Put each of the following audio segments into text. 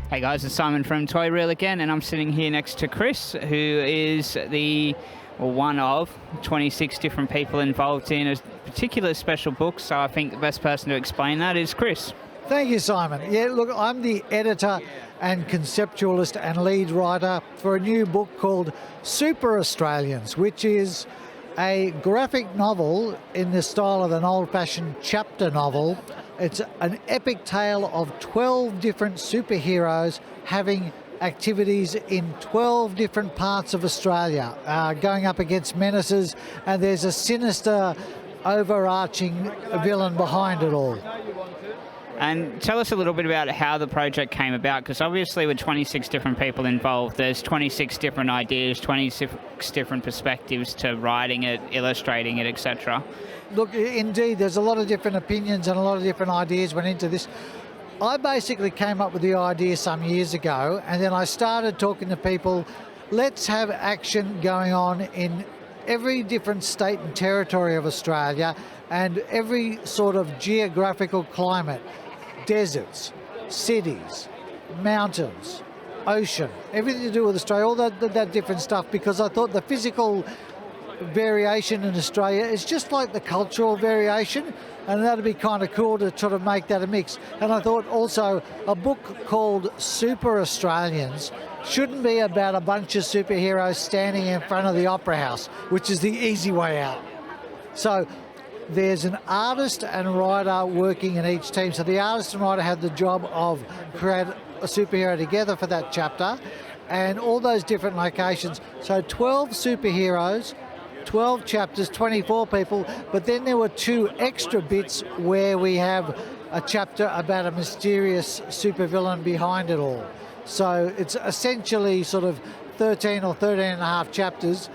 Hey guys, it's Simon from Toy Reel again, and I'm sitting here next to Chris, who is one of 26 different people involved in a particular special book, so I think the best person to explain that is Chris. Thank you, Simon. Yeah, look, I'm the editor and conceptualist and lead writer for a new book called Super Australians, which is a graphic novel in the style of an old-fashioned chapter novel. It's an epic tale of 12 different superheroes having activities in 12 different parts of Australia, going up against menaces, and there's a sinister, overarching villain behind it all. And tell us a little bit about how the project came about, because obviously with 26 different people involved, there's 26 different ideas, 26 different perspectives to writing it, illustrating it, etc. Look, indeed, there's a lot of different opinions and a lot of different ideas went into this. I basically came up with the idea some years ago, and then I started talking to people. Let's have action going on in every different state and territory of Australia and every sort of geographical climate. Deserts, cities, mountains, ocean, everything to do with Australia, all that different stuff, because I thought the physical variation in Australia is just like the cultural variation, and that'd be kind of cool to sort of make that a mix. And I thought also a book called Super Australians shouldn't be about a bunch of superheroes standing in front of the Opera House, which is the easy way out. So there's an artist and writer working in each team. So the artist and writer had the job of create a superhero together for that chapter, and all those different locations. So 12 superheroes, 12 chapters, 24 people, but then there were 2 extra bits where we have a chapter about a mysterious supervillain behind it all. So it's essentially sort of 13 or 13 and a half chapters.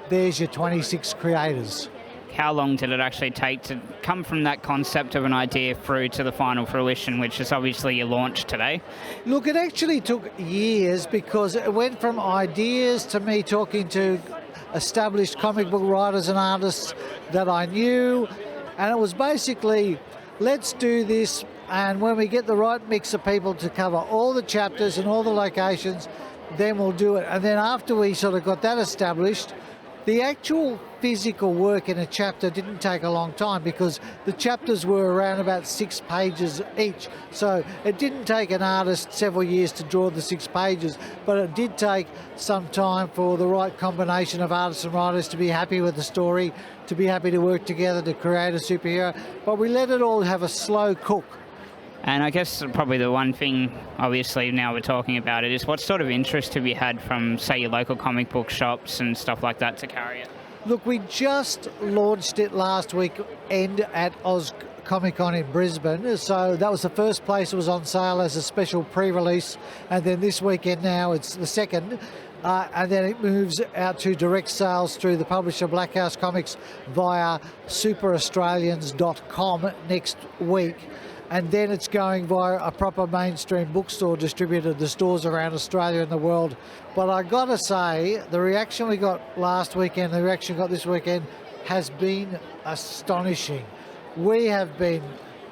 There's your 26 creators. How long did it actually take to come from that concept of an idea through to the final fruition, which is obviously your launch today? Look, it actually took years, because it went from ideas to me talking to established comic book writers and artists that I knew, and it was basically, let's do this, and when we get the right mix of people to cover all the chapters and all the locations, then we'll do it. And then after we sort of got that established, the actual physical work in a chapter didn't take a long time, because the chapters were around about 6 pages each. So it didn't take an artist several years to draw the 6 pages, but it did take some time for the right combination of artists and writers to be happy with the story, to be happy to work together to create a superhero. But we let it all have a slow cook. And I guess probably the one thing, obviously, now we're talking about it, is what sort of interest have you had from, say, your local comic book shops and stuff like that to carry it? Look, we just launched it last weekend at Comic-Con in Brisbane, so that was the first place it was on sale as a special pre-release, and then this weekend now it's the second, and then it moves out to direct sales through the publisher Blackhouse Comics via superaustralians.com next week. And then it's going via a proper mainstream bookstore distributor to stores around Australia and the world. But I got to say, the reaction we got last weekend, the reaction we got this weekend, has been astonishing. We have been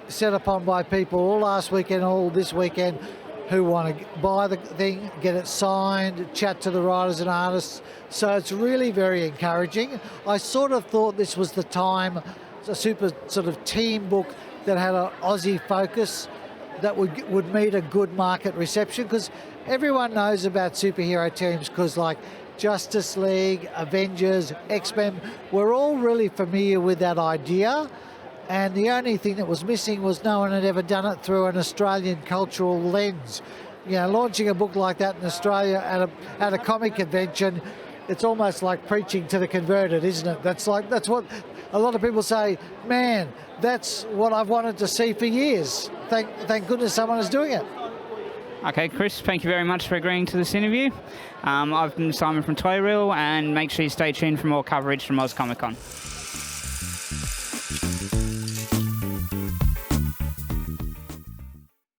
set upon by people all last weekend, all this weekend, who want to buy the thing, get it signed, chat to the writers and artists. So it's really very encouraging. I sort of thought this was the time, a super sort of team book that had an Aussie focus that would meet a good market reception, because everyone knows about superhero teams, because like Justice League, Avengers, X-Men, we're all really familiar with that idea, and the only thing that was missing was no one had ever done it through an Australian cultural lens. You know, launching a book like that in Australia at a comic convention, it's almost like preaching to the converted, isn't it? That's what a lot of people say, man, that's what I've wanted to see for years. Thank goodness someone is doing it. Okay, Chris, thank you very much for agreeing to this interview. I've been Simon from Toy Reel, and make sure you stay tuned for more coverage from Oz Comic Con.